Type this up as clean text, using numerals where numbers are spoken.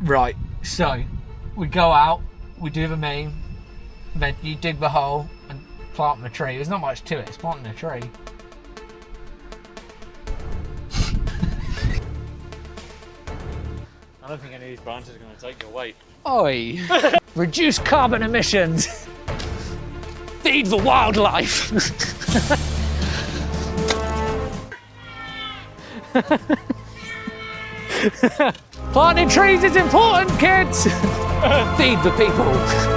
Right, so we go out, we do the meme, then you dig the hole and plant the tree. There's not much to it, it's planting a tree. I don't think any of these branches are going to take your weight. Oi! Reduce carbon emissions! Feed the wildlife! Planting trees is important, kids! Feed the people!